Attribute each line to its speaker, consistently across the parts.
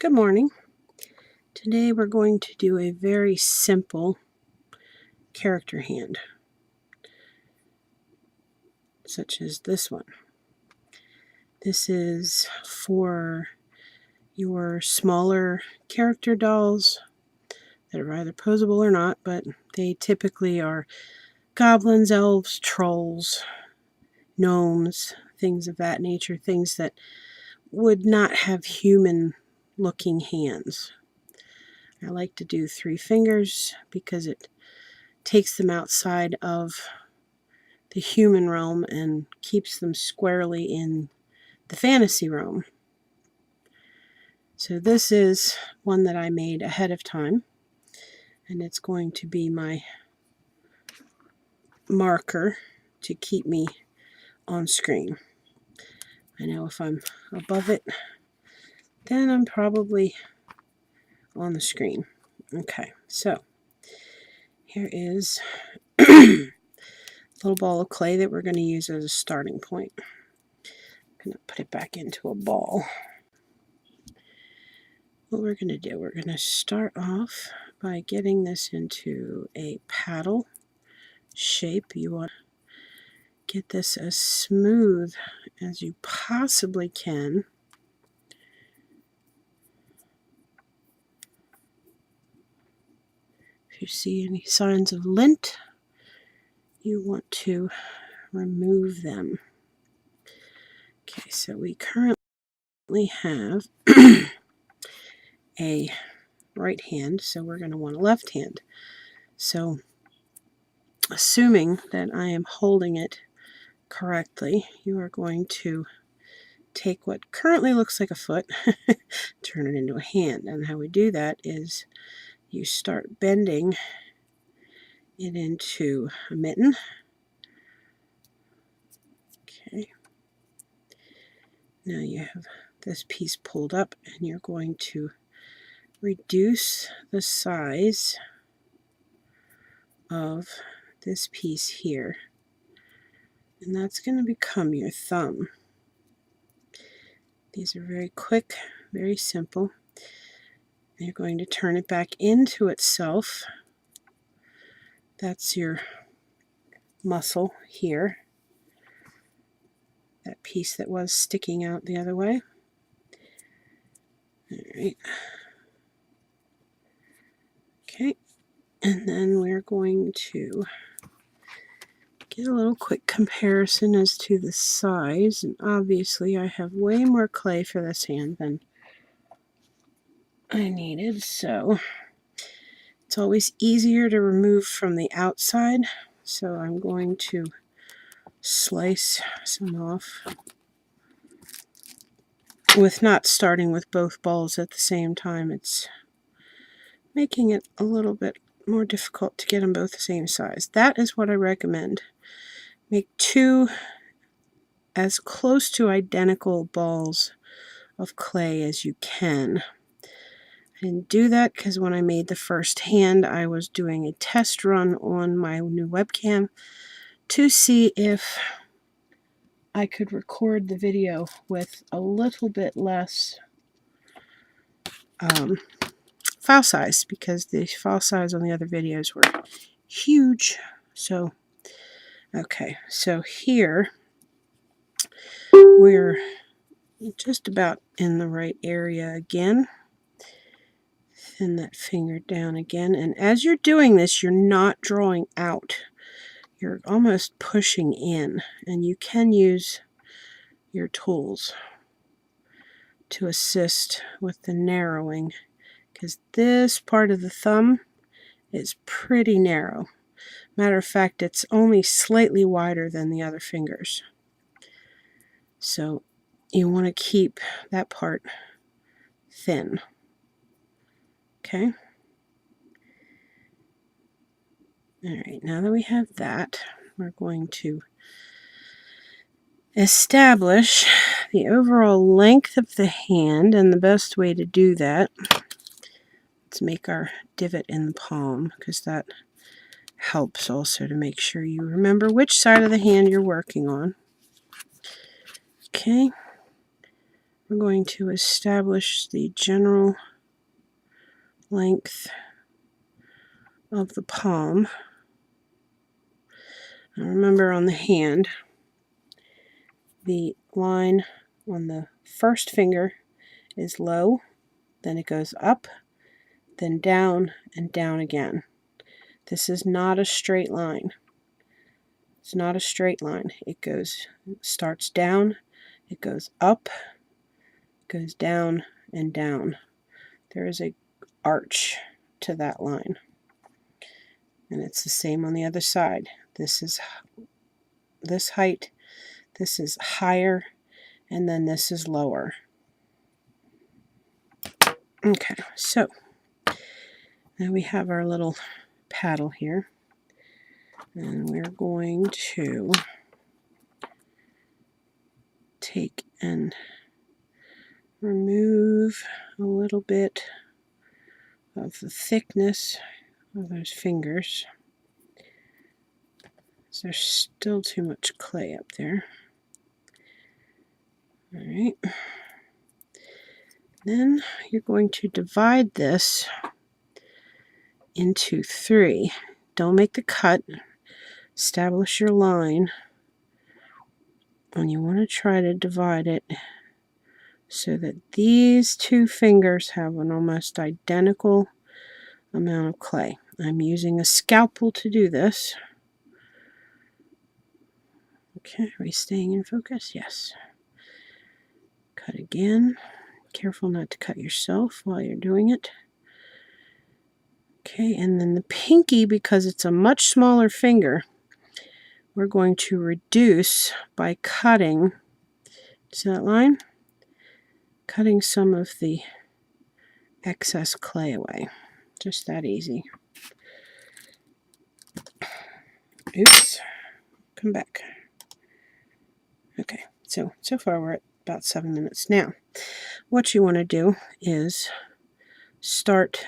Speaker 1: Good morning. Today we're going to do a very simple character hand, such as this one. This is for your smaller character dolls that are either posable or not, but they typically are goblins, elves, trolls, gnomes, things of that nature, things that would not have human-looking hands. I like to do 3 fingers because it takes them outside of the human realm and keeps them squarely in the fantasy realm. So this is one that I made ahead of time, and it's going to be my marker to keep me on screen. I know if I'm above it, then I'm probably on the screen. Okay, so here is a little ball of clay that we're going to use as a starting point. I'm going to put it back into a ball. What we're going to do, we're going to start off by getting this into a paddle shape. You want to get this as smooth as you possibly can. If you see any signs of lint, you want to remove them. Okay, so we currently have a right hand, so we're going to want a left hand. So assuming that I am holding it correctly, you are going to take what currently looks like a foot, turn it into a hand. And how we do that is you start bending it into a mitten. Okay. Now you have this piece pulled up, and you're going to reduce the size of this piece here, and that's going to become your thumb. These are very quick, very simple. You're going to turn it back into itself. That's your muscle here, that piece that was sticking out the other way. All right. Okay, and then we're going to get a little quick comparison as to the size, and obviously I have way more clay for this hand than I needed, so it's always easier to remove from the outside, so I'm going to slice some off with not starting with both balls at the same time. It's making it a little bit more difficult to get them both the same size. That is what I recommend. Make 2 as close to identical balls of clay as you can. I didn't do that because when I made the first hand, I was doing a test run on my new webcam to see if I could record the video with a little bit less file size, because the file size on the other videos were huge. So, okay, so here we're just about in the right area again. Thin that finger down again, and as you're doing this, you're not drawing out. You're almost pushing in, and you can use your tools to assist with the narrowing, because this part of the thumb is pretty narrow. Matter of fact, it's only slightly wider than the other fingers. So you want to keep that part thin. Okay. Alright, now that we have that, we're going to establish the overall length of the hand, and the best way to do that, let's make our divot in the palm, because that helps also to make sure you remember which side of the hand you're working on. Okay, we're going to establish the general length of the palm. Now remember, on the hand, the line on the first finger is low, then it goes up, then down, and down again. This is not a straight line. It's not a straight line. It starts down, it goes up, goes down, and down. There is a arch to that line. And it's the same on the other side. This is this height, this is higher, and then this is lower. Okay, so now we have our little paddle here, and we're going to take and remove a little bit of the thickness of those fingers. So there's still too much clay up there. All right. Then you're going to divide this into 3. Don't make the cut. Establish your line. And you want to try to divide it so that these 2 fingers have an almost identical amount of clay. I'm using a scalpel to do this. Okay, are we staying in focus? Yes. Cut again. Careful not to cut yourself while you're doing it. Okay, and then the pinky, because it's a much smaller finger, we're going to reduce by cutting, see that line? Cutting some of the excess clay away. Just that easy. Oops. Come back. Okay, so far we're at about 7 minutes. Now, what you want to do is start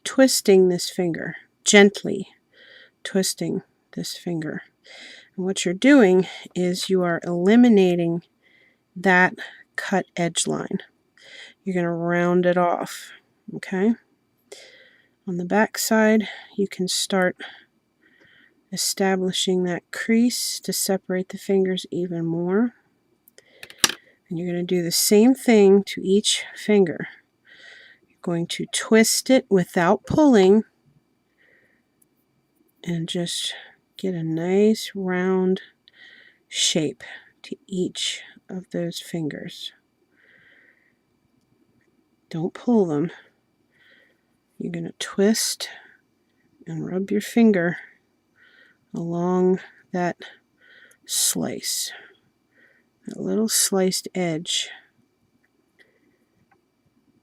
Speaker 1: twisting this finger, gently twisting this finger. And what you're doing is you are eliminating that cut edge line. You're going to round it off, okay? On the back side, you can start establishing that crease to separate the fingers even more. And you're going to do the same thing to each finger. You're going to twist it without pulling and just get a nice round shape to each of those fingers. Don't pull them. You're going to twist and rub your finger along that slice, that little sliced edge.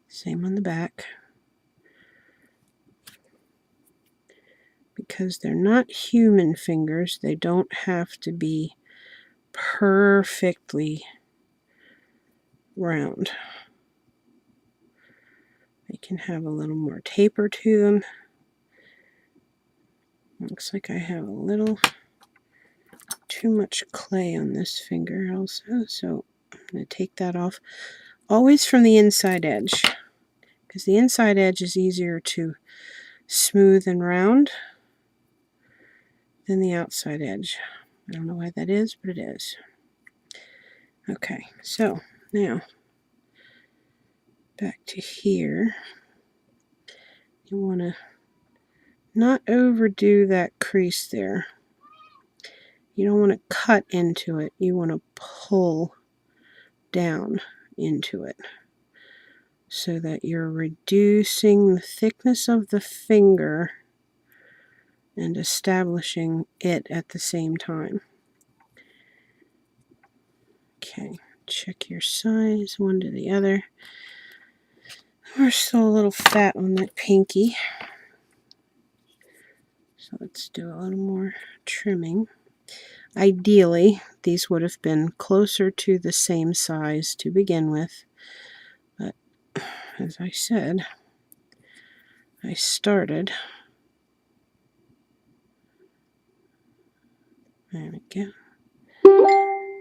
Speaker 1: Same on the back. Because they're not human fingers, they don't have to be perfectly round. They can have a little more taper to them. Looks like I have a little too much clay on this finger also, so I'm going to take that off. Always from the inside edge, because the inside edge is easier to smooth and round than the outside edge. I don't know why that is, but it is. Okay, so now back to here. You want to not overdo that crease there. You don't want to cut into it. You want to pull down into it so that you're reducing the thickness of the finger and establishing it at the same time. Okay, check your size one to the other. We're still a little fat on that pinky, so let's do a little more trimming. Ideally, these would have been closer to the same size to begin with, but as I said, I started. There we go.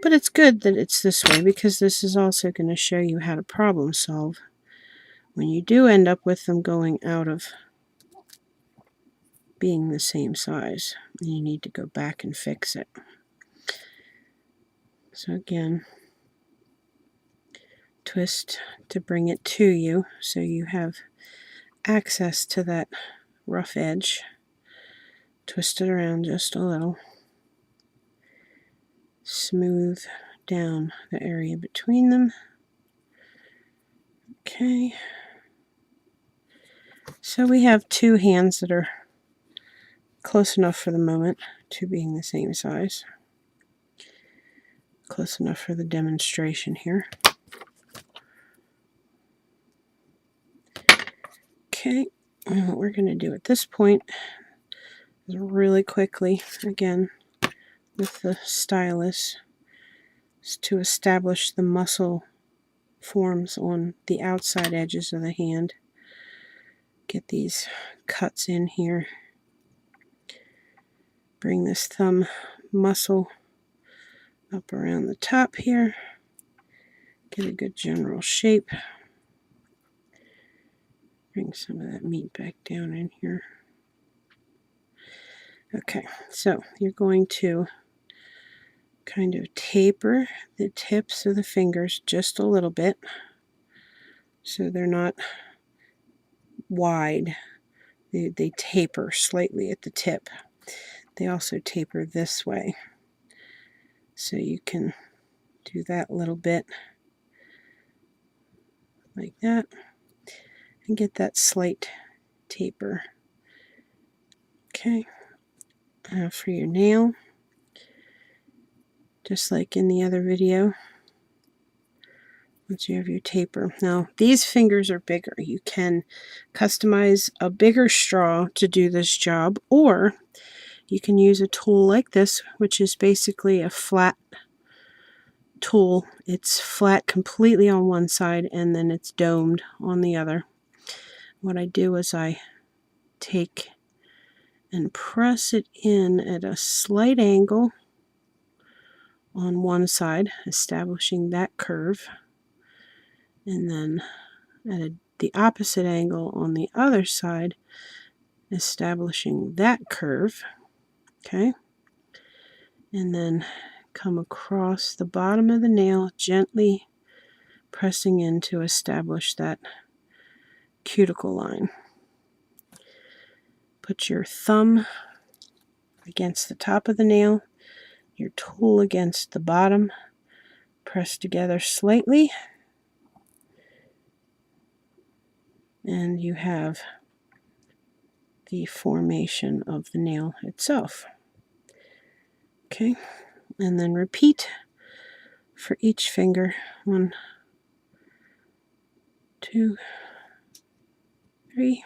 Speaker 1: But it's good that it's this way, because this is also going to show you how to problem solve when you do end up with them going out of being the same size. You need to go back and fix it. So again, twist to bring it to you so you have access to that rough edge. Twist it around just a little. Smooth down the area between them. Okay. So we have two hands that are close enough for the moment to being the same size. Close enough for the demonstration here. Okay, and what we're going to do at this point is really quickly, again, with the stylus, is to establish the muscle forms on the outside edges of the hand. Get these cuts in here. Bring this thumb muscle up around the top here. Get a good general shape. Bring some of that meat back down in here. Okay, so you're going to kind of taper the tips of the fingers just a little bit so they're not wide. They taper slightly at the tip. They also taper this way. So you can do that little bit like that and get that slight taper. Okay, for your nail, just like in the other video, once you have your taper. Now, these fingers are bigger. You can customize a bigger straw to do this job, or you can use a tool like this, which is basically a flat tool. It's flat completely on one side, and then it's domed on the other. What I do is I take and press it in at a slight angle on one side, establishing that curve, and then at the opposite angle on the other side, establishing that curve. Okay, and then come across the bottom of the nail, gently pressing in to establish that cuticle line. Put your thumb against the top of the nail, your tool against the bottom, press together slightly, and you have the formation of the nail itself. Okay, and then repeat for each finger. 1, 2, 3.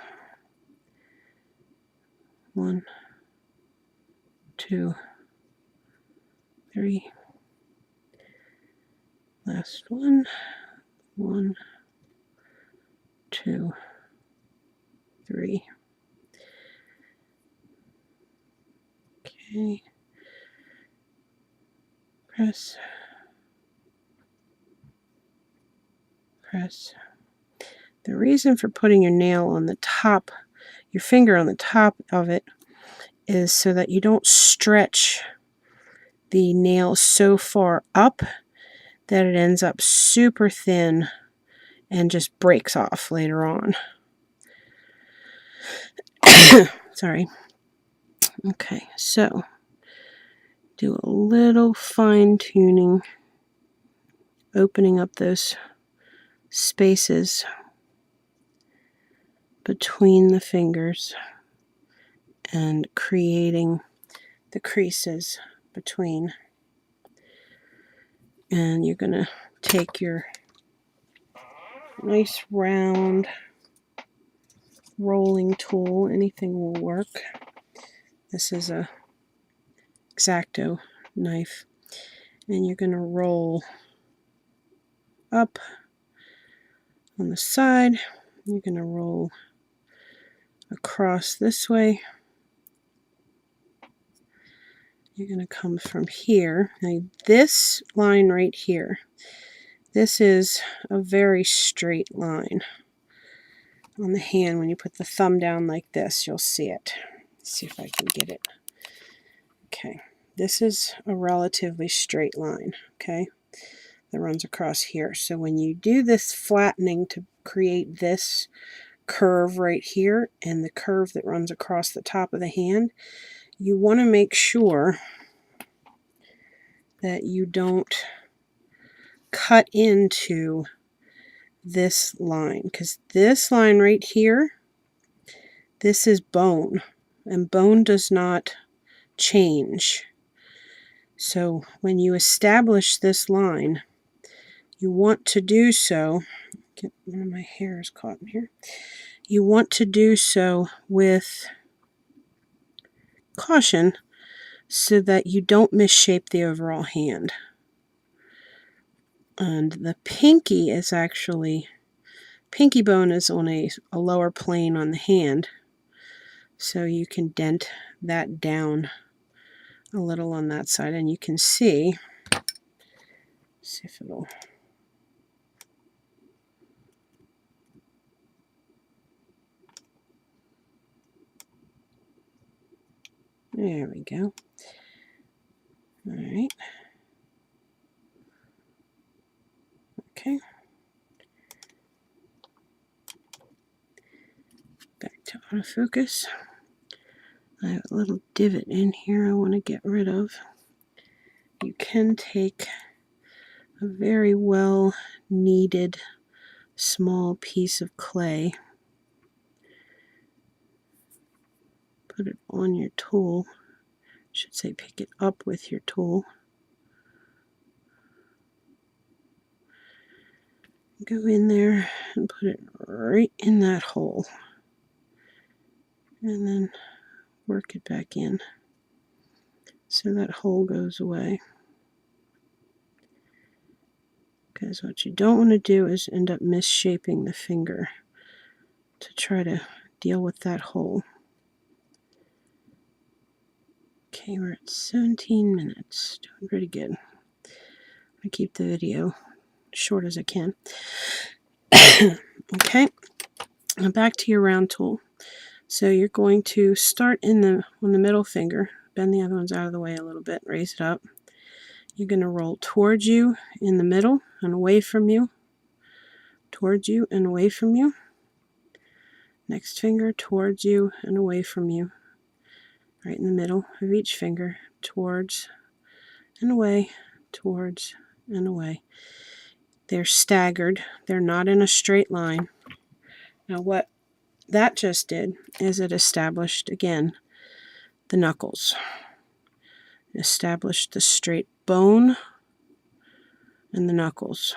Speaker 1: 1, 2, 3. Last one. 1, 2, 3. Okay. Press. Press. The reason for putting your nail on the top, your finger on the top of it, is so that you don't stretch the nail so far up that it ends up super thin and just breaks off later on. Sorry. Okay, so do a little fine tuning, opening up those spaces between the fingers and creating the creases between. And you're going to take your nice round rolling tool. Anything will work. This is a X-Acto knife, and you're going to roll up on the side. You're going to roll across this way, you're going to come from here. Now this line right here, this is a very straight line. On the hand, when you put the thumb down like this, you'll see it. Let's see if I can get it. Okay, this is a relatively straight line, okay, that runs across here. So when you do this flattening to create this curve right here and the curve that runs across the top of the hand, you want to make sure that you don't cut into this line, because this line right here, this is bone, and bone does not change. So when you establish this line, you want to do so, get one of my hairs caught in here, you want to do so with caution so that you don't misshape the overall hand. And the pinky is actually, pinky bone is on a lower plane on the hand, so you can dent that down a little on that side, and you can see if it'll, there we go. All right. Okay. Back to autofocus. I have a little divot in here I want to get rid of. You can take a very well kneaded small piece of clay, put it on your tool, I should say pick it up with your tool, go in there and put it right in that hole, and then work it back in so that hole goes away. Because what you don't want to do is end up misshaping the finger to try to deal with that hole. Okay, we're at 17 minutes. Doing pretty good. I keep the video short as I can. Okay, now back to your round tool. So you're going to start on the middle finger, bend the other ones out of the way a little bit, raise it up. You're going to roll towards you in the middle and away from you, towards you and away from you. Next finger towards you and away from you. Right in the middle of each finger, towards and away, towards and away. They're staggered. They're not in a straight line. Now what that just did is it established, again, the knuckles. Established the straight bone and the knuckles.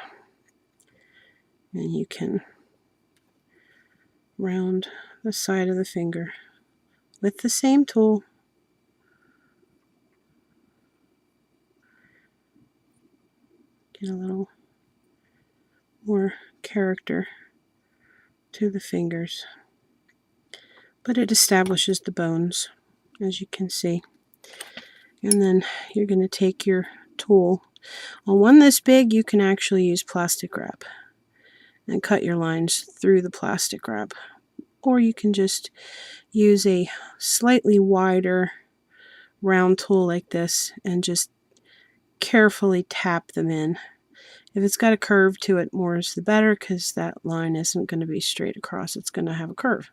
Speaker 1: And you can round the side of the finger with the same tool. Get a little more character to the fingers. But it establishes the bones, as you can see. And then you're going to take your tool. On one this big, you can actually use plastic wrap and cut your lines through the plastic wrap. Or you can just use a slightly wider round tool like this and just carefully tap them in. If it's got a curve to it, more is the better, because that line isn't going to be straight across. It's going to have a curve.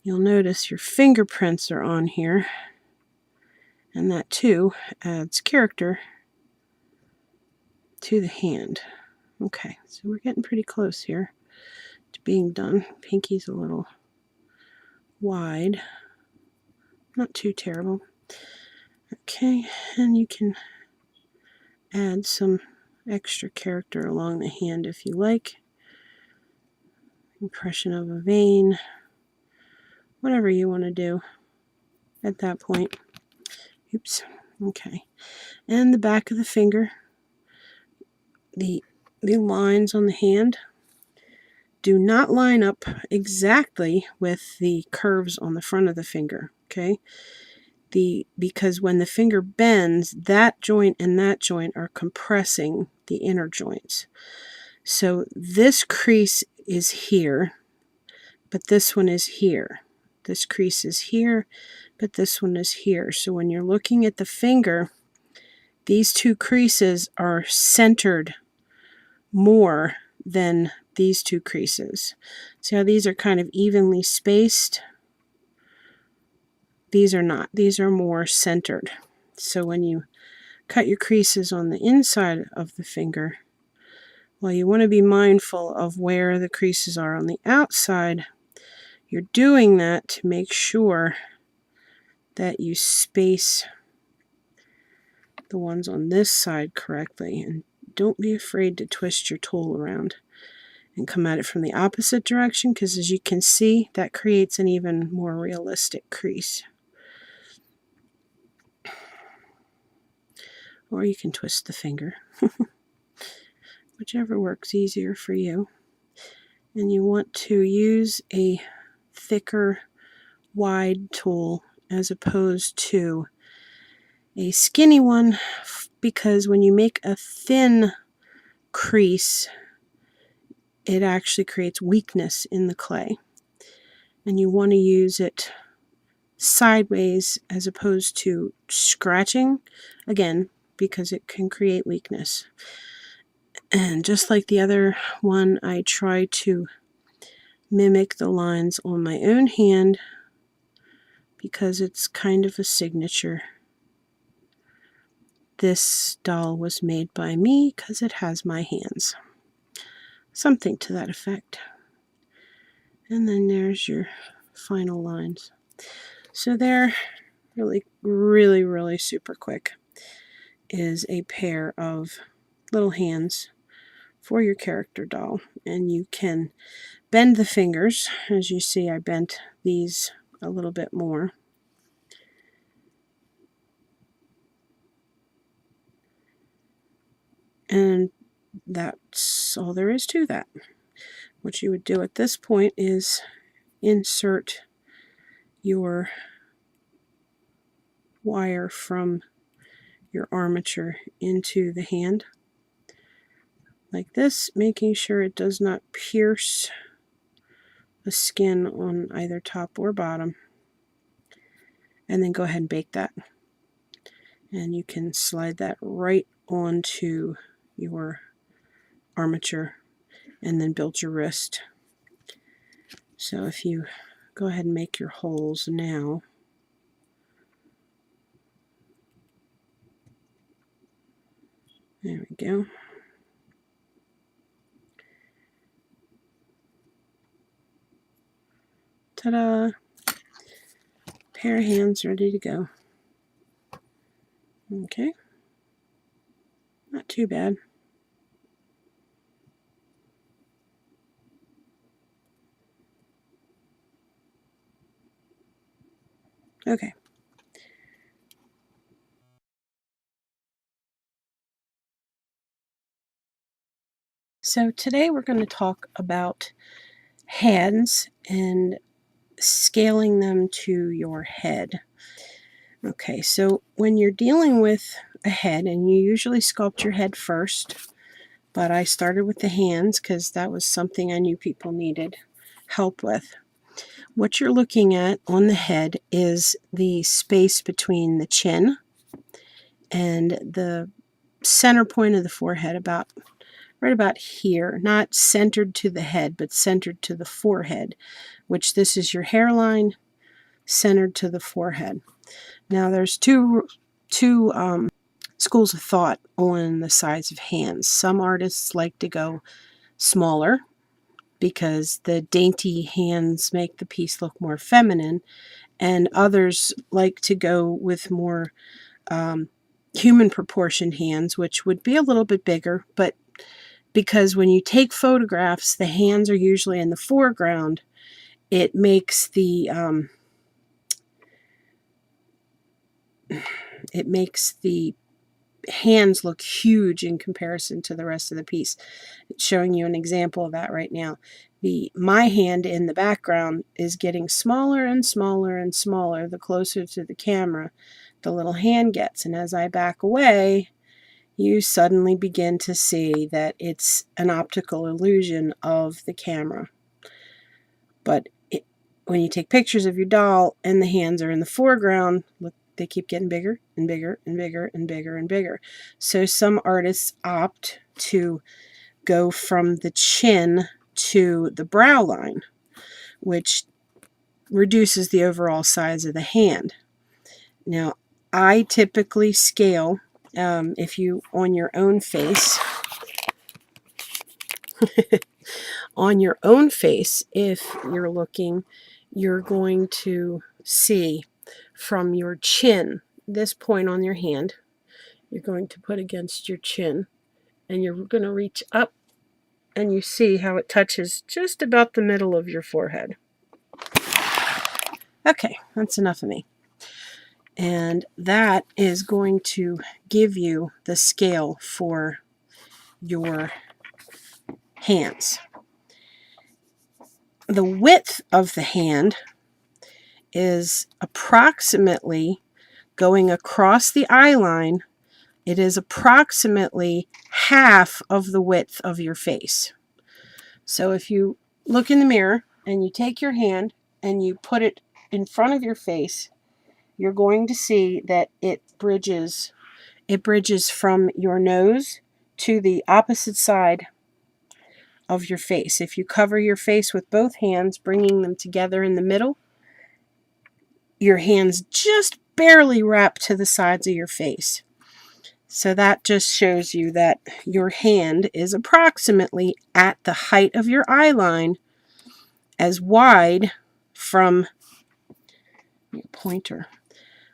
Speaker 1: You'll notice your fingerprints are on here, and that too adds character to the hand. Okay, so we're getting pretty close here to being done. Pinky's a little wide, not too terrible. Okay, and you can add some extra character along the hand if you like. Impression of a vein, whatever you want to do at that point. Oops. Okay, and the back of the finger, the lines on the hand do not line up exactly with the curves on the front of the finger. Okay, because when the finger bends, that joint and that joint are compressing the inner joints. So this crease is here, but this one is here. This crease is here, but this one is here. So when you're looking at the finger, these two creases are centered more than these two creases. See how these are kind of evenly spaced? These are not. These are more centered. So when you cut your creases on the inside of the finger, well, you want to be mindful of where the creases are on the outside. You're doing that to make sure that you space the ones on this side correctly. And don't be afraid to twist your tool around and come at it from the opposite direction, because as you can see, that creates an even more realistic crease. Or you can twist the finger, whichever works easier for you. And you want to use a thicker, wide tool as opposed to a skinny one, because when you make a thin crease, it actually creates weakness in the clay. And you want to use it sideways as opposed to scratching, again, because it can create weakness. And just like the other one, I try to mimic the lines on my own hand because it's kind of a signature. This doll was made by me because it has my hands. Something to that effect. And then there's your final lines. So they're really super quick. Is a pair of little hands for your character doll, and you can bend the fingers. As you see, I bent these a little bit more. And that's all there is to that. What you would do at this point is insert your wire from your armature into the hand like this, making sure it does not pierce the skin on either top or bottom, and then go ahead and bake that. And you can slide that right onto your armature and then build your wrist. So if you go ahead and make your holes now, there we go. Ta-da! Pair of hands ready to go. Okay. Not too bad. Okay. So today we're going to talk about hands and scaling them to your head. Okay, so when you're dealing with a head, and you usually sculpt your head first, but I started with the hands because that was something I knew people needed help with. What you're looking at on the head is the space between the chin and the center point of the forehead, right about here, not centered to the head, but centered to the forehead, which this is your hairline, centered to the forehead. Now there's two schools of thought on the size of hands. Some artists like to go smaller because the dainty hands make the piece look more feminine, and others like to go with more human proportioned hands, which would be a little bit bigger, but because when you take photographs, the hands are usually in the foreground, it makes the hands look huge in comparison to the rest of the piece. It's showing you an example of that right now. my hand in the background is getting smaller and smaller and smaller the closer to the camera the little hand gets. And as I back away, you suddenly begin to see that it's an optical illusion of the camera. But when you take pictures of your doll and the hands are in the foreground, look, they keep getting bigger and bigger and bigger and bigger and bigger. So some artists opt to go from the chin to the brow line, which reduces the overall size of the hand. Now, I typically scale, if you, on your own face, on your own face, if you're looking, you're going to see from your chin, this point on your hand, you're going to put against your chin, and you're going to reach up, and you see how it touches just about the middle of your forehead. Okay, that's enough of me. And that is going to give you the scale for your hands. The width of the hand is approximately, going across the eye line, it is approximately half of the width of your face. So if you look in the mirror and you take your hand and you put it in front of your face, you're going to see that it bridges from your nose to the opposite side of your face. If you cover your face with both hands, bringing them together in the middle, your hands just barely wrap to the sides of your face. So that just shows you that your hand is approximately at the height of your eye line, as wide from your pointer,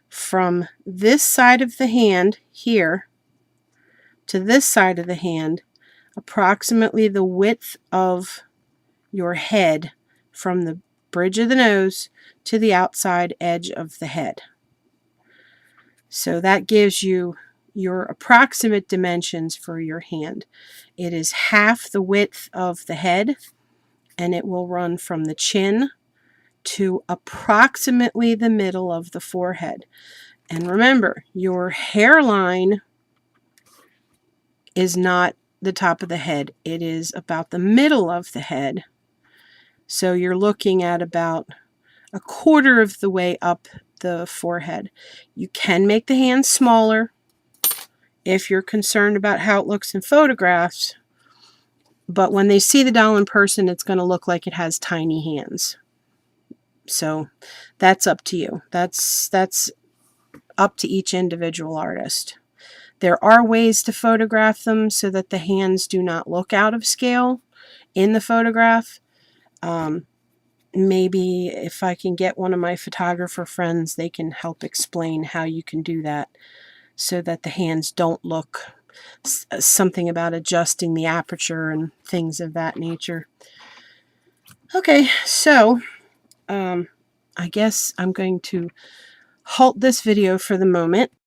Speaker 1: from this side of the hand here to this side of the hand, approximately the width of your head from the bridge of the nose to the outside edge of the head. So that gives you your approximate dimensions for your hand. It is half the width of the head, and it will run from the chin to approximately the middle of the forehead. And remember, your hairline is not the top of the head. It is about the middle of the head. So you're looking at about a quarter of the way up the forehead. You can make the hands smaller if you're concerned about how it looks in photographs, but when they see the doll in person, it's going to look like it has tiny hands. So that's up to you. That's up to each individual artist. There are ways to photograph them so that the hands do not look out of scale in the photograph. Maybe if I can get one of my photographer friends, they can help explain how you can do that so that the hands don't look, something about adjusting the aperture and things of that nature. Okay, so I guess I'm going to halt this video for the moment.